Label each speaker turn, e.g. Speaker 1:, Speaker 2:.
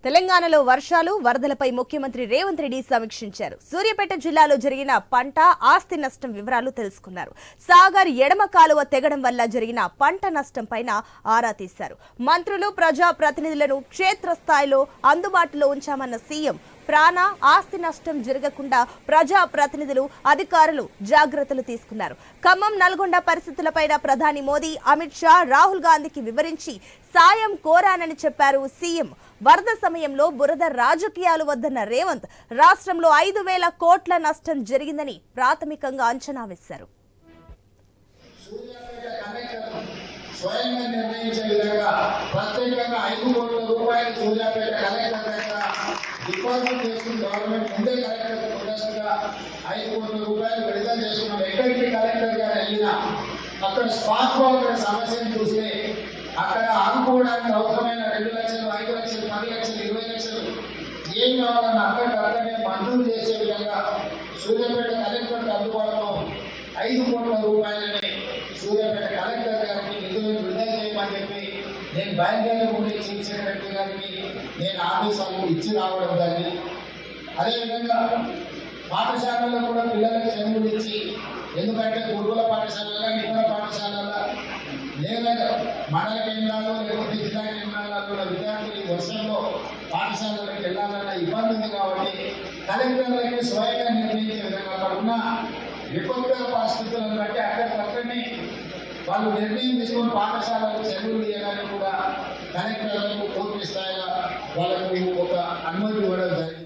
Speaker 1: తెలంగాణలో వర్షాలు వరదలపై ముఖ్యమంత్రి రేవంత్ రెడ్డి సమీక్షించారు. సూర్యాపేట జిల్లాలో జరిగిన పంట ఆస్తి నష్టం వివరాలు తెలుసుకున్నారు. సాగర్ ఎడమ కాలువ తెగడం వల్ల జరిగిన పంట నష్టంపైన ఆరా తీశారు. మంత్రులు ప్రజా ప్రతినిధులను క్షేత్రస్థాయిలో అందుబాటులో ఉంచామన్న సీఎం ప్రాణ ఆస్తి నష్టం జరగకుండా ప్రజా ప్రతినిధులు అధికారులు జాగ్రత్తలు తీసుకున్నారు. ఖమ్మం నల్గొండ పరిస్థితులపైన ప్రధాని మోదీ అమిత్ షా రాహుల్ గాంధీకి వివరించి సాయం కోరానని చెప్పారు సీఎం. వరద సమయంలో బురద రాజకీయాలు వద్దన్న రేవంత్ రాష్ట్రంలో 5,000 కోట్ల నష్టం జరిగిందని ప్రాథమికంగా అంచనా వేశారు.
Speaker 2: స్వయంగా నిర్ణయించే విధంగా ప్రత్యేకంగా 5 కోట్ల రూపాయలు సూర్యాపేట కలెక్టర్ దగ్గర డిపాజిట్ చేసుకుని గవర్నమెంట్ ముందే కలెక్టర్ ప్రొడక్ట్గా 5 కోట్ల రూపాయలు విడుదల చేసుకున్నాం. ఎక్కడికి కలెక్టర్ గారు వెళ్ళినా అక్కడ స్పాట్ లో అక్కడ సమస్యను చూస్తే అక్కడ ఆనుకోవడానికి అవసరమైన 2 లక్షలు 5 లక్షలు 10 లక్షలు 20 లక్షలు ఏం కావాలన్నా అక్కడికక్కడనే మంజూరు చేసే విధంగా సూర్యాపేట కలెక్టర్కి అందుబాటులో 5 కోట్ల రూపాయలని సూర్యాపేట కలెక్టర్ గారికి నిధులను విడుదల చేయమని చెప్పి నేను బయలుదేరి ఉండే చీఫ్ సెక్రటరీ గారికి నేను ఆదేశాలు ఇచ్చి రావడం జరిగింది. అదేవిధంగా పాఠశాలలో కూడా పిల్లలకు సెలవులు ఇచ్చి, ఎందుకంటే గురుకుల పాఠశాలలో ఇతర పాఠశాలలో లేదా మండల కేంద్రాల్లో లేకపోతే జిల్లా కేంద్రాల్లో కూడా విద్యార్థులు ఈ వర్షంలో పాఠశాలలకు వెళ్ళాలన్న ఇబ్బంది ఉంది కాబట్టి కలెక్టర్లకి స్వయంగా నిర్ణయించే విధంగా అక్కడ ఉన్న విపత్కర పరిస్థితులను బట్టి అక్కడికక్కడనే వాళ్ళు నిర్ణయం తీసుకొని పాఠశాలకు సెలవులు ఇవ్వడానికి కూడా కలెక్టర్లకు పూర్తి స్థాయిలో వాళ్ళకు ఒక అనుమతి ఇవ్వడం జరిగింది.